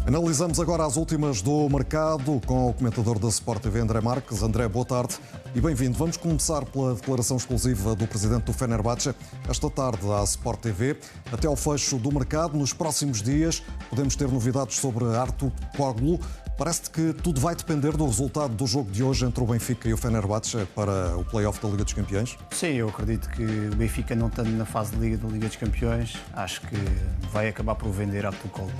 Analisamos agora as últimas do mercado com o comentador da Sport TV, André Marques. André, boa tarde e bem-vindo. Vamos começar pela declaração exclusiva do presidente do Fenerbahçe esta tarde à Sport TV. Até ao fecho do mercado, nos próximos dias, podemos ter novidades sobre Artur Koglu. Parece-te que tudo vai depender do resultado do jogo de hoje entre o Benfica e o Fenerbahçe para o play-off da Liga dos Campeões? Sim, eu acredito que o Benfica, não estando na fase de Liga da Liga dos Campeões, acho que vai acabar por vender Artur Koglu.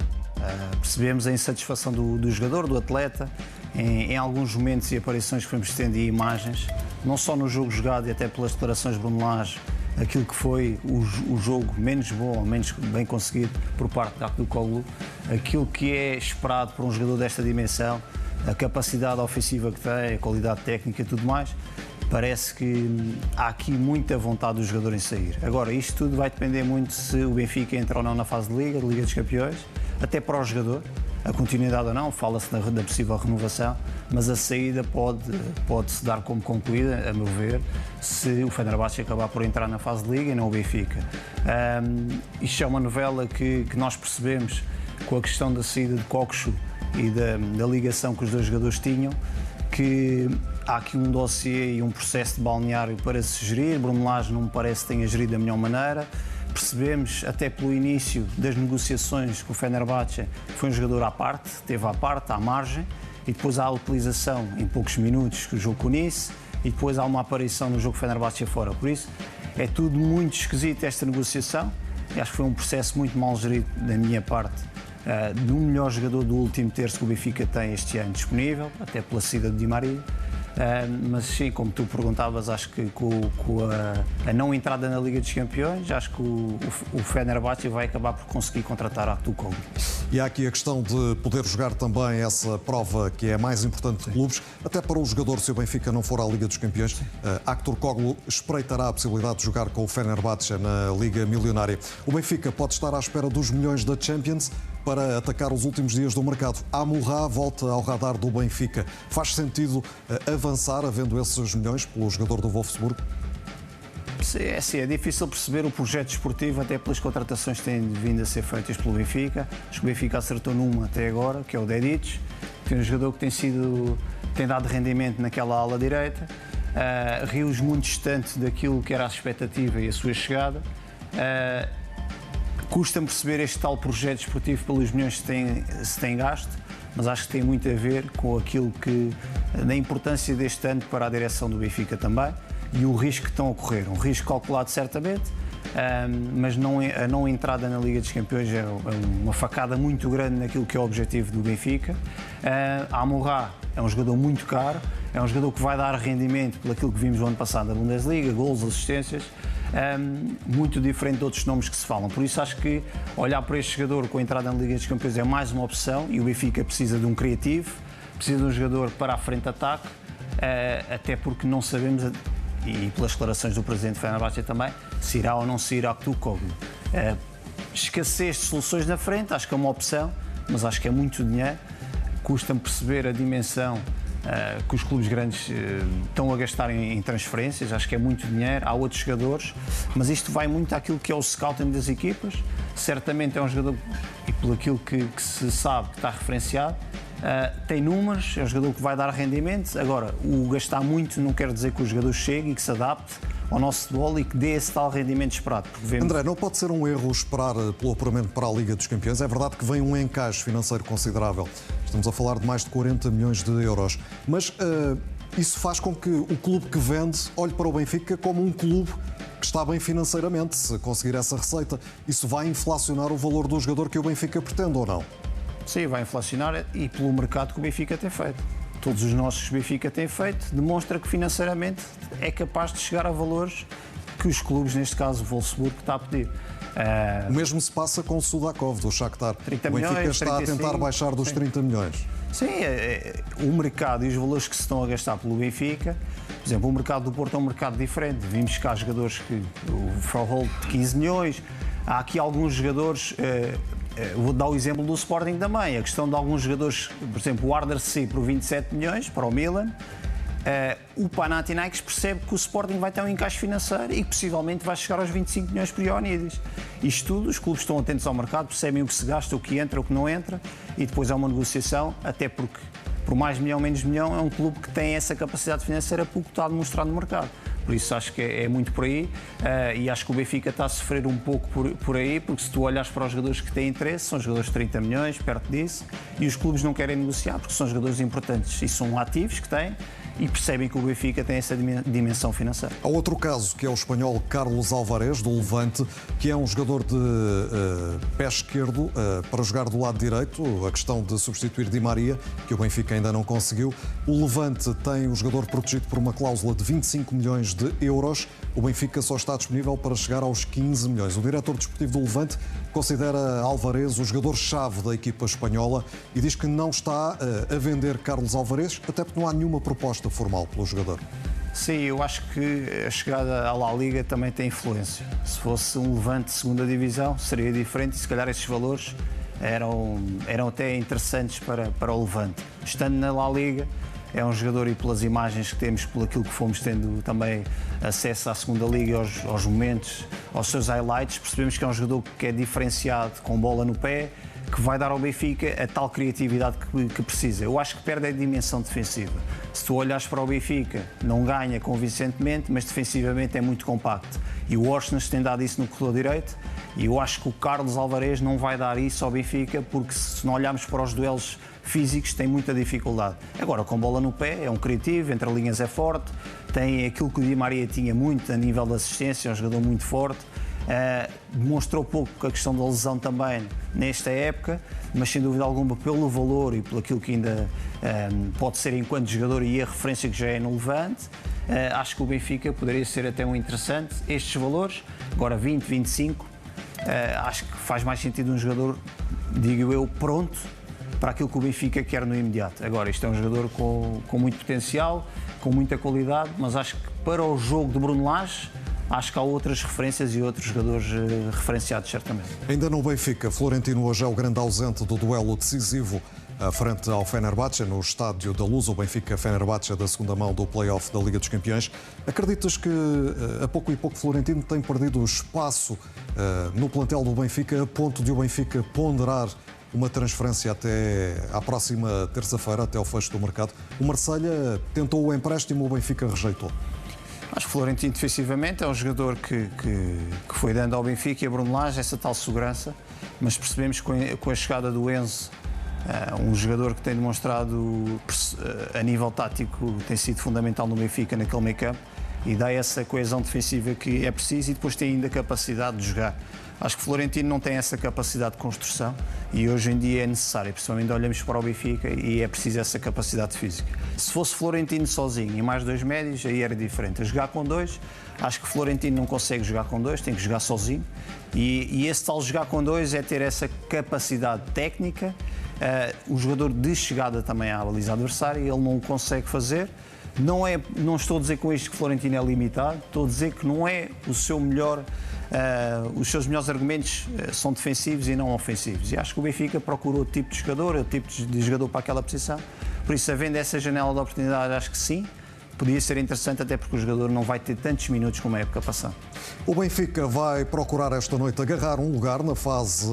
Percebemos a insatisfação do jogador, do atleta, em alguns momentos e aparições que fomos tendo e imagens, não só no jogo jogado e até pelas declarações de Bruno Lage, aquilo que foi o jogo menos bom, menos bem conseguido por parte de Artur Koglu, aquilo que é esperado por um jogador desta dimensão, a capacidade ofensiva que tem, a qualidade técnica e tudo mais, parece que há aqui muita vontade do jogador em sair. Agora, isto tudo vai depender muito se o Benfica entra ou não na fase de Liga dos Campeões, até para o jogador, a continuidade ou não, fala-se da possível renovação, mas a saída pode-se dar como concluída, a meu ver, se o Fenerbahçe acabar por entrar na fase de Liga e não o Benfica. Isto é uma novela que nós percebemos com a questão da saída de Kokshu e da ligação que os dois jogadores tinham, que há aqui um dossiê e um processo de balneário para se gerir. Bruno Lage não me parece que tenha gerido da melhor maneira. Percebemos, até pelo início das negociações com o Fenerbahçe, foi um jogador à parte, esteve à parte, à margem, e depois há a utilização em poucos minutos que o jogo com Nice, e depois há uma aparição no jogo Fenerbahçe fora. Por isso, é tudo muito esquisito esta negociação, e acho que foi um processo muito mal gerido da minha parte, do melhor jogador do último terço que o Benfica tem este ano disponível, até pela saída de Di Maria. Mas sim, como tu perguntavas, acho que com a não entrada na Liga dos Campeões, acho que o Fenerbahçe vai acabar por conseguir contratar Artur Koglu. E há aqui a questão de poder jogar também essa prova que é a mais importante de clubes, até para o jogador, se o Benfica não for à Liga dos Campeões. Artur Koglu espreitará a possibilidade de jogar com o Fenerbahçe na Liga Milionária. O Benfica pode estar à espera dos milhões da Champions para atacar os últimos dias do mercado. A Amurra volta ao radar do Benfica. Faz sentido avançar havendo esses milhões pelo jogador do Wolfsburgo? É difícil perceber o projeto esportivo até pelas contratações que têm vindo a ser feitas pelo Benfica. Acho que o Benfica acertou numa até agora, que é o Dedic, que é um jogador que tem dado rendimento naquela ala direita. Rios muito distante daquilo que era a expectativa e a sua chegada. Custa-me perceber este tal projeto esportivo pelos milhões que se tem gasto, mas acho que tem muito a ver com aquilo da importância deste ano para a direção do Benfica também e o risco que estão a correr. Um risco calculado certamente, mas a não entrada na Liga dos Campeões é uma facada muito grande naquilo que é o objetivo do Benfica. A Amurra é um jogador muito caro, é um jogador que vai dar rendimento pelo aquilo que vimos no ano passado na Bundesliga, golos, assistências, muito diferente de outros nomes que se falam. Por isso acho que olhar para este jogador com a entrada na Liga dos Campeões é mais uma opção e o Benfica precisa de um criativo, precisa de um jogador para a frente de ataque, até porque não sabemos, e pelas declarações do presidente do Fenerbahçe também, se irá ou não se irá Artur Koglu. Escassez de soluções na frente, acho que é uma opção, mas acho que é muito dinheiro. Custa-me perceber a dimensão que os clubes grandes estão a gastar em transferências, acho que é muito dinheiro, há outros jogadores, mas isto vai muito àquilo que é o scouting das equipas. Certamente é um jogador, e pelo aquilo que se sabe que está referenciado, tem números, é um jogador que vai dar rendimento. Agora, o gastar muito não quer dizer que o jogador chegue e que se adapte ao nosso futebol e que dê esse tal rendimento esperado. André, não pode ser um erro esperar pelo apuramento para a Liga dos Campeões. É verdade que vem um encaixe financeiro considerável. Estamos a falar de mais de 40 milhões de euros. Mas isso faz com que o clube que vende olhe para o Benfica como um clube que está bem financeiramente. Se conseguir essa receita, isso vai inflacionar o valor do jogador que o Benfica pretende ou não? Sim, vai inflacionar e pelo mercado que o Benfica tem feito. Todos os nossos que o Benfica tem feito demonstra que financeiramente é capaz de chegar a valores que os clubes, neste caso o Wolfsburgo, está a pedir. O mesmo se passa com o Sudakov, do Shakhtar. 30 o Benfica milhões, está 35, a tentar baixar dos 30 milhões. Sim, o mercado e os valores que se estão a gastar pelo Benfica, por exemplo, o mercado do Porto é um mercado diferente. Vimos cá jogadores o Froholt de 15 milhões, há aqui alguns jogadores... Vou dar o exemplo do Sporting também. A questão de alguns jogadores, por exemplo, o Arder Si por 27 milhões para o Milan, O Panathinaikos percebe que o Sporting vai ter um encaixe financeiro e que possivelmente vai chegar aos 25 milhões por Ioannidis. Isto tudo, os clubes estão atentos ao mercado, percebem o que se gasta, o que entra, o que não entra, e depois há uma negociação, até porque, por mais milhão, menos milhão, é um clube que tem essa capacidade financeira pouco está a demonstrar no mercado. Por isso acho que é muito por aí, e acho que o Benfica está a sofrer um pouco por aí, porque se tu olhas para os jogadores que têm interesse, são jogadores de 30 milhões, perto disso, e os clubes não querem negociar porque são jogadores importantes e são ativos que têm, e percebem que o Benfica tem essa dimensão financeira. Há outro caso, que é o espanhol Carlos Alvarez, do Levante, que é um jogador de pé esquerdo para jogar do lado direito. A questão de substituir Di Maria, que o Benfica ainda não conseguiu. O Levante tem o jogador protegido por uma cláusula de 25 milhões de euros. O Benfica só está disponível para chegar aos 15 milhões. O diretor desportivo do Levante considera Alvarez o jogador-chave da equipa espanhola e diz que não está a vender Carlos Alvarez, até porque não há nenhuma proposta formal pelo jogador. Sim, eu acho que a chegada à La Liga também tem influência. Se fosse um Levante de segunda divisão, seria diferente e se calhar esses valores eram até interessantes para o Levante. Estando na La Liga, é um jogador, e pelas imagens que temos, por aquilo que fomos tendo também acesso à segunda Liga, aos momentos, aos seus highlights, percebemos que é um jogador que é diferenciado, com bola no pé, que vai dar ao Benfica a tal criatividade que precisa. Eu acho que perde a dimensão defensiva. Se tu olhas para o Benfica, não ganha convincentemente, mas defensivamente é muito compacto. E o Orsnes tem dado isso no corredor direito, e eu acho que o Carlos Alvarez não vai dar isso ao Benfica, porque se não olharmos para os duelos físicos, tem muita dificuldade. Agora, com bola no pé, é um criativo, entre linhas é forte, tem aquilo que o Di Maria tinha muito a nível de assistência, é um jogador muito forte. Demonstrou pouco a questão da lesão também nesta época, mas sem dúvida alguma pelo valor e pelo aquilo que ainda pode ser enquanto jogador e a referência que já é no Levante, acho que o Benfica poderia ser até um interessante. Estes valores, agora 20, 25, acho que faz mais sentido um jogador, digo eu, pronto para aquilo que o Benfica quer no imediato. Agora, isto é um jogador com muito potencial, com muita qualidade, mas acho que para o jogo de Bruno Lage, acho que há outras referências e outros jogadores referenciados, certamente. Ainda no Benfica, Florentino hoje é o grande ausente do duelo decisivo frente ao Fenerbahçe, no Estádio da Luz, o Benfica-Fenerbahçe da segunda mão do play-off da Liga dos Campeões. Acreditas que, a pouco e pouco, Florentino tem perdido espaço no plantel do Benfica, a ponto de o Benfica ponderar uma transferência até à próxima terça-feira, até ao fecho do mercado? O Marselha tentou o empréstimo, o Benfica rejeitou. Acho que Florentino, defensivamente, é um jogador que foi dando ao Benfica e a Bruno Lage essa tal segurança, mas percebemos que com a chegada do Enzo, um jogador que tem demonstrado a nível tático, tem sido fundamental no Benfica, naquele meio-campo, e dá essa coesão defensiva que é preciso, e depois tem ainda a capacidade de jogar. Acho que Florentino não tem essa capacidade de construção e hoje em dia é necessário, principalmente olhamos para o Benfica e é preciso essa capacidade física. Se fosse Florentino sozinho e mais dois médios, aí era diferente. A jogar com dois, acho que Florentino não consegue jogar com dois, tem que jogar sozinho, e esse tal jogar com dois é ter essa capacidade técnica, o jogador de chegada também à baliza adversária, ele não o consegue fazer. Não estou a dizer com isto que Florentino é limitado, estou a dizer que não é o seu melhor, os seus melhores argumentos são defensivos e não ofensivos. E acho que o Benfica procura outro tipo de jogador, outro tipo de jogador para aquela posição. Por isso, havendo essa janela de oportunidade, acho que sim. Podia ser interessante, até porque o jogador não vai ter tantos minutos como a época passada. O Benfica vai procurar esta noite agarrar um lugar na fase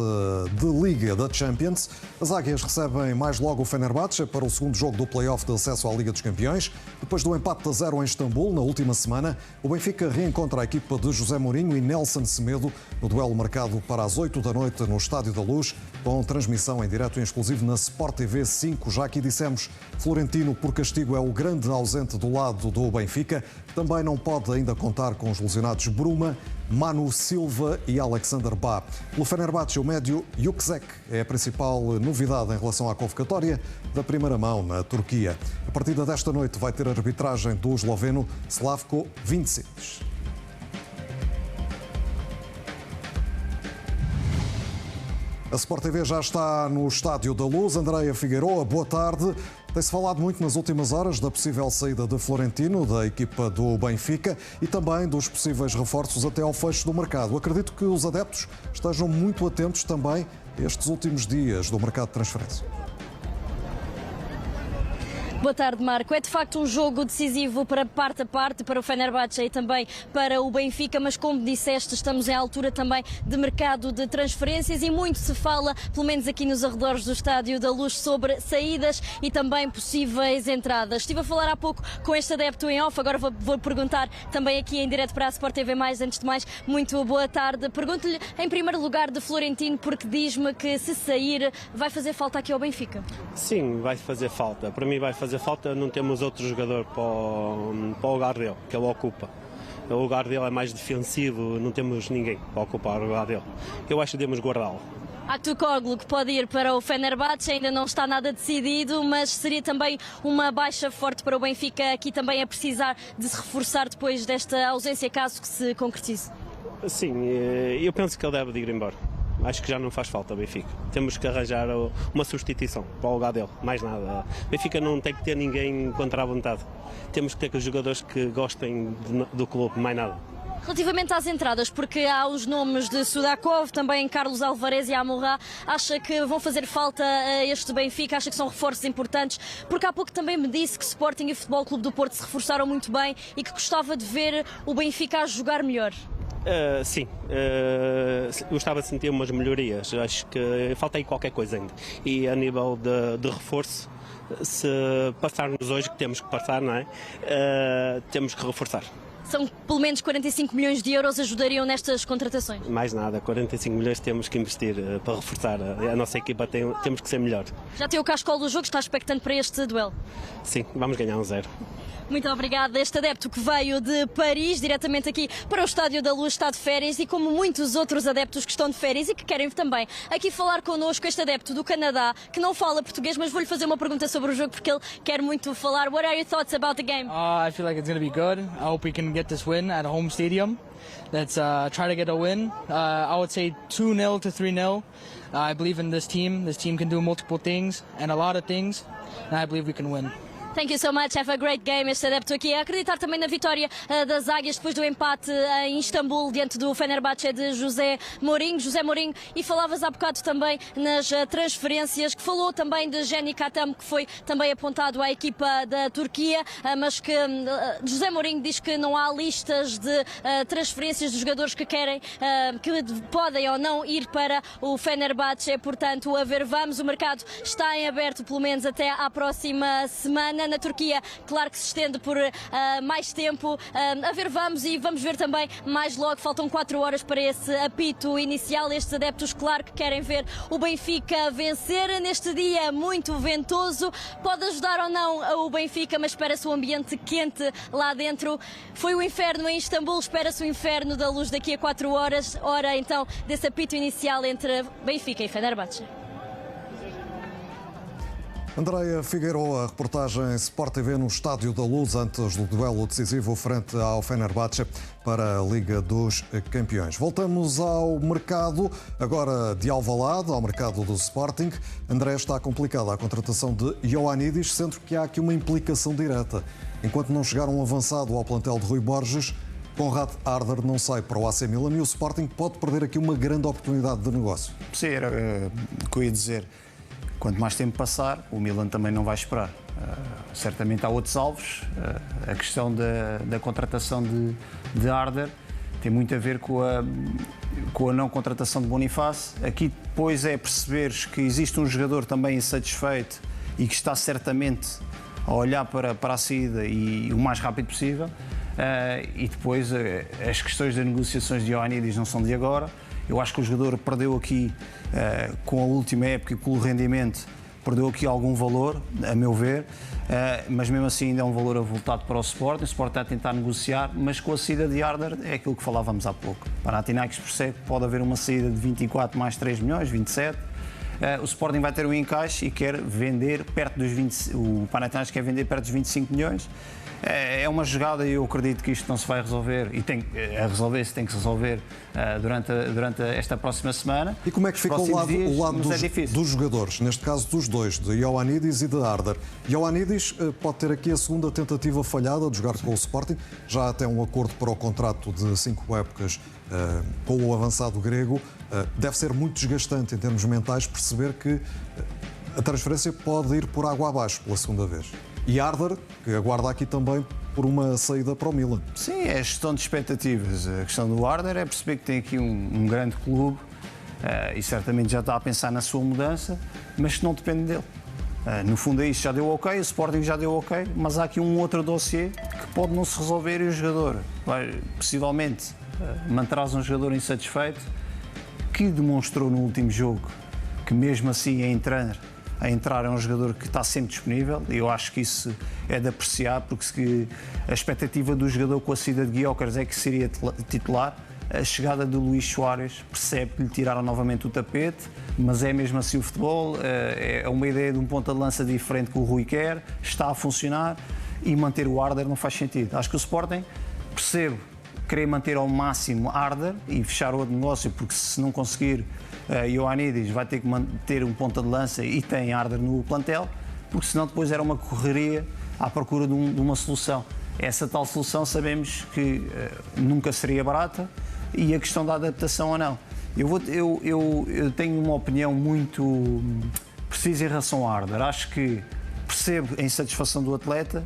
de Liga da Champions. As Águias recebem mais logo o Fenerbahçe para o segundo jogo do play-off de acesso à Liga dos Campeões. Depois do empate a 0 em Istambul, na última semana, o Benfica reencontra a equipa de José Mourinho e Nelson Semedo no duelo marcado para as 8 da noite no Estádio da Luz, com transmissão em direto e exclusivo na Sport TV 5. Já aqui dissemos, Florentino, por castigo, é o grande ausente do lado do Benfica. Também não pode ainda contar com os lesionados Bruma, Manu Silva e Alexander Bá. Pelo Fenerbahçe, o médio Yukzek é a principal novidade em relação à convocatória da primeira mão na Turquia. A partida desta noite vai ter a arbitragem do esloveno Slavko Vincic. A Sport TV já está no Estádio da Luz. Andreia Figueiroa, boa tarde. Tem-se falado muito nas últimas horas da possível saída de Florentino, da equipa do Benfica, e também dos possíveis reforços até ao fecho do mercado. Acredito que os adeptos estejam muito atentos também a estes últimos dias do mercado de transferência. Boa tarde, Marco. É de facto um jogo decisivo para parte a parte, para o Fenerbahçe e também para o Benfica, mas como disseste, estamos em altura também de mercado de transferências e muito se fala, pelo menos aqui nos arredores do Estádio da Luz, sobre saídas e também possíveis entradas. Estive a falar há pouco com este adepto em off, agora vou perguntar também aqui em direto para a Sport TV+. Antes de mais, muito boa tarde. Pergunto-lhe em primeiro lugar de Florentino, porque diz-me que se sair vai fazer falta aqui ao Benfica. Sim, vai fazer falta. Para mim vai fazer falta, não temos outro jogador para o lugar dele, que ele ocupa. O lugar dele é mais defensivo, não temos ninguém para ocupar o lugar dele. Eu acho que devemos guardá-lo. Aktürkoğlu, que pode ir para o Fenerbahçe, ainda não está nada decidido, mas seria também uma baixa forte para o Benfica, aqui também a precisar de se reforçar depois desta ausência, caso que se concretize. Sim, eu penso que ele deve de ir embora. Acho que já não faz falta, Benfica. Temos que arranjar uma substituição para o lugar dele, mais nada. Benfica não tem que ter ninguém contra a vontade. Temos que ter que os jogadores que gostem do clube, mais nada. Relativamente às entradas, porque há os nomes de Sudakov, também Carlos Alvarez e Amorá, acha que vão fazer falta a este Benfica, acha que são reforços importantes, porque há pouco também me disse que Sporting e Futebol Clube do Porto se reforçaram muito bem e que gostava de ver o Benfica a jogar melhor. Sim, gostava de sentir umas melhorias, acho que falta aí qualquer coisa ainda. E a nível de reforço, se passarmos hoje, que temos que passar, não é? Temos que reforçar. São pelo menos 45 milhões de euros, ajudariam nestas contratações? Mais nada, 45 milhões temos que investir para reforçar. A nossa equipa temos que ser melhor. Já tem o cascolo do jogo, está expectante para este duelo? Sim, vamos ganhar 1-0. Muito obrigada. Este adepto que veio de Paris, diretamente aqui para o Estádio da Luz, está de férias e como muitos outros adeptos que estão de férias e que querem também aqui falar connosco, este adepto do Canadá, que não fala português, mas vou-lhe fazer uma pergunta sobre o jogo porque ele quer muito falar. What are your thoughts about the game? I feel like it's going to be good. I hope we can get this win at a home stadium. Let's try to get a win. I would say 2-0 to 3-0. I believe in this team. This team can do multiple things and a lot of things, and I believe we can win. Thank you so much, have a great game. Este adepto aqui a acreditar também na vitória das Águias depois do empate em Istambul diante do Fenerbahçe de José Mourinho. E falavas há bocado também nas transferências, que falou também de Jenny Katam, que foi também apontado à equipa da Turquia, mas que José Mourinho diz que não há listas de transferências de jogadores que querem, que podem ou não ir para o Fenerbahçe. Portanto, a ver, vamos, o mercado está em aberto pelo menos até à próxima semana. Na Turquia, claro que se estende por mais tempo. A ver, vamos e vamos ver também mais logo. Faltam 4 horas para esse apito inicial. Estes adeptos, claro que querem ver o Benfica vencer neste dia muito ventoso. Pode ajudar ou não o Benfica, mas espera-se o ambiente quente lá dentro. Foi o inferno em Istambul, espera-se o inferno da Luz daqui a 4 horas. Hora então desse apito inicial entre Benfica e Fenerbahçe. Andréia Figueiroa, reportagem Sport TV no Estádio da Luz antes do duelo decisivo frente ao Fenerbahçe para a Liga dos Campeões. Voltamos ao mercado, agora de Alvalade, ao mercado do Sporting. André, está complicada a contratação de Ioannidis, sendo que há aqui uma implicação direta. Enquanto não chegar um avançado ao plantel de Rui Borges, Konrad Harder não sai para o AC Milan e o Sporting pode perder aqui uma grande oportunidade de negócio. Sim, era o que eu ia dizer. Quanto mais tempo passar, o Milan também não vai esperar. Certamente há outros alvos. A questão da contratação de Harder tem muito a ver com a não contratação de Bonifácio. Aqui depois é perceberes que existe um jogador também insatisfeito e que está certamente a olhar para a saída e o mais rápido possível. E depois as questões das negociações de Ioannidis não são de agora. Eu acho que o jogador perdeu aqui, com a última época e pelo rendimento, perdeu aqui algum valor, a meu ver, mas mesmo assim ainda é um valor avultado para o Sporting. O Sporting está a tentar negociar, mas com a saída de Harder é aquilo que falávamos há pouco. Panathinaikos percebe que pode haver uma saída de 24 mais 3 milhões, 27. O Sporting vai ter um encaixe e quer vender perto dos 20, o Panathinaikos quer vender perto dos 25 milhões. É uma jogada e eu acredito que isto não se vai resolver e tem que se resolver durante esta próxima semana. E como é que fica o lado dos jogadores, neste caso dos dois, de Ioannidis e de Harder? Ioannidis pode ter aqui a segunda tentativa falhada de jogar com o Sporting, já até um acordo para o contrato de 5 épocas com o avançado grego. Deve ser muito desgastante em termos mentais perceber que a transferência pode ir por água abaixo pela segunda vez. E Arder, que aguarda aqui também por uma saída para o Milan. Sim, é a gestão de expectativas. A questão do Arder é perceber que tem aqui um grande clube e certamente já está a pensar na sua mudança, mas que não depende dele. No fundo é isso, já deu ok, o Sporting já deu ok, mas há aqui um outro dossiê que pode não se resolver e o jogador vai, possivelmente, manterás um jogador insatisfeito que demonstrou no último jogo que mesmo assim a entrar é um jogador que está sempre disponível e eu acho que isso é de apreciar porque a expectativa do jogador com a saída de Gyökeres é que seria titular. A chegada de Luís Soares percebe que lhe tiraram novamente o tapete, mas é mesmo assim o futebol, é uma ideia de um ponta de lança diferente que o Rui quer, está a funcionar e manter o Arder não faz sentido. Acho que o Sporting percebe querer manter ao máximo Arder e fechar outro negócio, porque se não conseguir Ioannidis vai ter que manter um ponta de lança e tem Arder no plantel, porque senão depois era uma correria à procura de uma solução. Essa tal solução sabemos que nunca seria barata e a questão da adaptação ou não. Eu tenho uma opinião muito precisa em relação a Arder. Acho que percebo a insatisfação do atleta,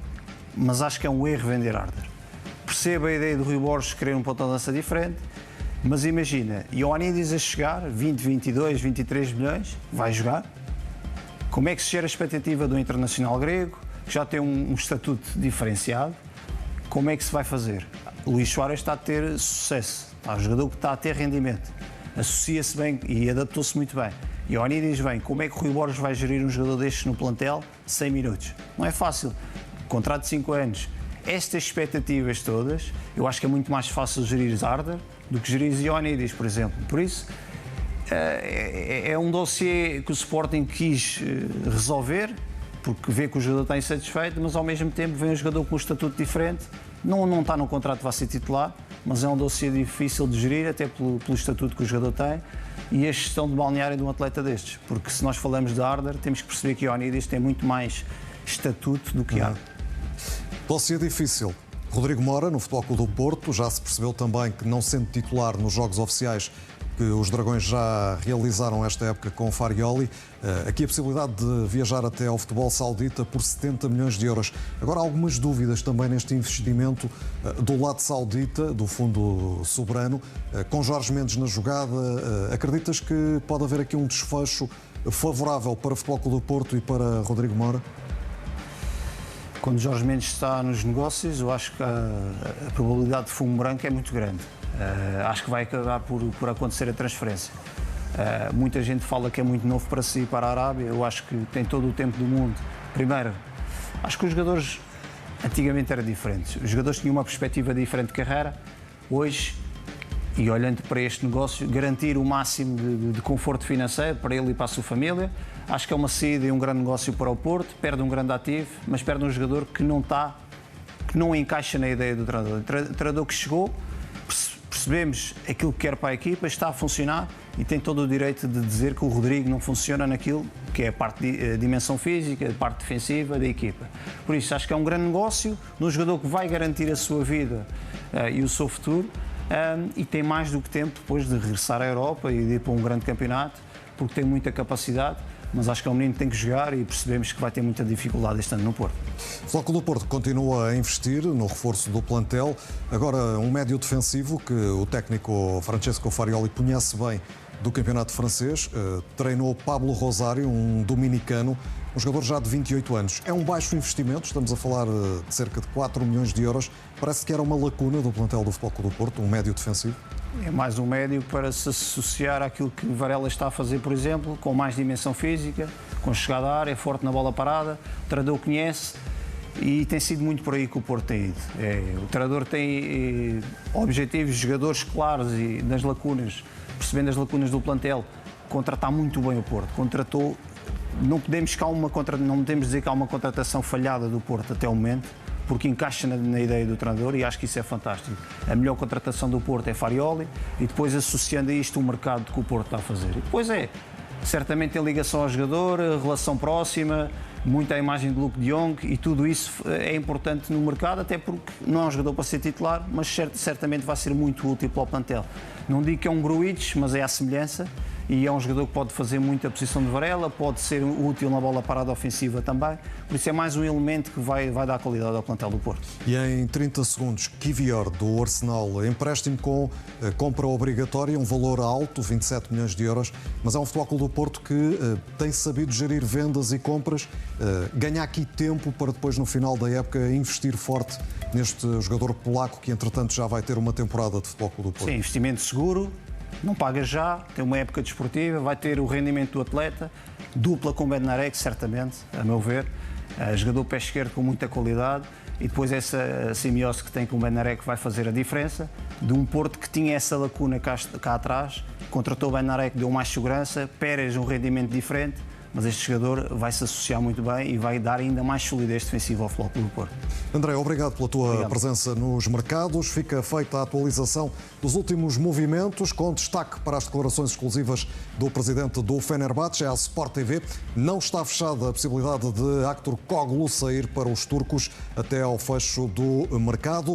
mas acho que é um erro vender Arder. Percebo a ideia do Rui Borges querer um ponto de lança diferente, mas imagina, Ioannidis a chegar, 20, 22, 23 milhões, vai jogar. Como é que se gera a expectativa do internacional grego, que já tem um estatuto diferenciado? Como é que se vai fazer? Luís Soares está a ter sucesso, está um jogador que está a ter rendimento, associa-se bem e adaptou-se muito bem. Ioannidis vem, como é que o Rui Borges vai gerir um jogador destes no plantel 100 minutos? Não é fácil. Contrato de 5 anos. Estas expectativas todas, eu acho que é muito mais fácil gerir Arder do que gerir Ioannidis, por exemplo. Por isso, é um dossiê que o Sporting quis resolver, porque vê que o jogador está insatisfeito, mas ao mesmo tempo vê um jogador com um estatuto diferente, não está no contrato, vai ser titular, mas é um dossiê difícil de gerir, até pelo estatuto que o jogador tem, e a gestão de balneário de um atleta destes. Porque se nós falamos de Arder, temos que perceber que Ioannidis tem muito mais estatuto do que Arder. Dossiê difícil. Rodrigo Mora, no Futebol Clube do Porto, já se percebeu também que, não sendo titular nos jogos oficiais que os Dragões já realizaram esta época com o Farioli, aqui a possibilidade de viajar até ao futebol saudita por 70 milhões de euros. Agora, há algumas dúvidas também neste investimento do lado saudita, do fundo soberano, com Jorge Mendes na jogada. Acreditas que pode haver aqui um desfecho favorável para o Futebol Clube do Porto e para Rodrigo Mora? Quando Jorge Mendes está nos negócios, eu acho que a probabilidade de fumo branco é muito grande. Acho que vai acabar por acontecer a transferência. Muita gente fala que é muito novo para sair para a Arábia. Eu acho que tem todo o tempo do mundo. Primeiro, acho que os jogadores antigamente eram diferentes. Os jogadores tinham uma perspectiva diferente de carreira. Hoje, e olhando para este negócio, garantir o máximo de conforto financeiro para ele e para a sua família. Acho que é uma saída e um grande negócio para o Porto. Perde um grande ativo, mas perde um jogador que não encaixa na ideia do treinador. O treinador que chegou, percebemos aquilo que quer para a equipa, está a funcionar e tem todo o direito de dizer que o Rodrigo não funciona naquilo que é a dimensão física, a parte defensiva da equipa. Por isso, acho que é um grande negócio, num jogador que vai garantir a sua vida e o seu futuro e tem mais do que tempo depois de regressar à Europa e de ir para um grande campeonato, porque tem muita capacidade. Mas acho que é um menino que tem que jogar e percebemos que vai ter muita dificuldade este ano no Porto. O Futebol Clube do Porto continua a investir no reforço do plantel. Agora, um médio defensivo que o técnico Francesco Farioli conhece bem do campeonato francês. Treinou Pablo Rosário, um dominicano, um jogador já de 28 anos. É um baixo investimento, estamos a falar de cerca de 4 milhões de euros. Parece que era uma lacuna do plantel do Futebol Clube do Porto, um médio defensivo. É mais um médio para se associar àquilo que Varela está a fazer, por exemplo, com mais dimensão física, com chegada à área, forte na bola parada. O treinador conhece e tem sido muito por aí que o Porto tem ido. O treinador tem objetivos, jogadores claros e nas lacunas, percebendo as lacunas do plantel, contratar muito bem o Porto. Contratou, não podemos dizer que há uma contratação falhada do Porto até o momento, porque encaixa na ideia do treinador e acho que isso é fantástico. A melhor contratação do Porto é Farioli e depois associando a isto o mercado que o Porto está a fazer. E depois certamente tem ligação ao jogador, relação próxima, muita imagem de Luke de Jong e tudo isso é importante no mercado, até porque não é um jogador para ser titular, mas certamente vai ser muito útil para o plantel. Não digo que é um Gruitch, mas é à semelhança e é um jogador que pode fazer muita posição de Varela, pode ser útil na bola parada ofensiva também, por isso é mais um elemento que vai dar qualidade ao plantel do Porto. E em 30 segundos, Kivior do Arsenal, empréstimo com compra obrigatória, um valor alto, 27 milhões de euros, mas é um Futebol Clube do Porto que tem sabido gerir vendas e compras, ganha aqui tempo para depois no final da época investir forte neste jogador polaco que entretanto já vai ter uma temporada de Futebol Clube do Porto. Sim, investimento seguro, não paga já, tem uma época desportiva, vai ter o rendimento do atleta, dupla com Bednarek, certamente, a meu ver, jogador pé esquerdo com muita qualidade, e depois essa simbiose que tem com o Bednarek vai fazer a diferença, de um Porto que tinha essa lacuna cá atrás, contratou o Bednarek, deu mais segurança, Pérez um rendimento diferente, mas este jogador vai se associar muito bem e vai dar ainda mais solidez defensiva ao Futebol Clube do Porto. André, obrigado pela tua presença nos mercados. Fica feita a atualização dos últimos movimentos, com destaque para as declarações exclusivas do presidente do Fenerbahçe à Sport TV. Não está fechada a possibilidade de Aktürkoğlu sair para os turcos até ao fecho do mercado.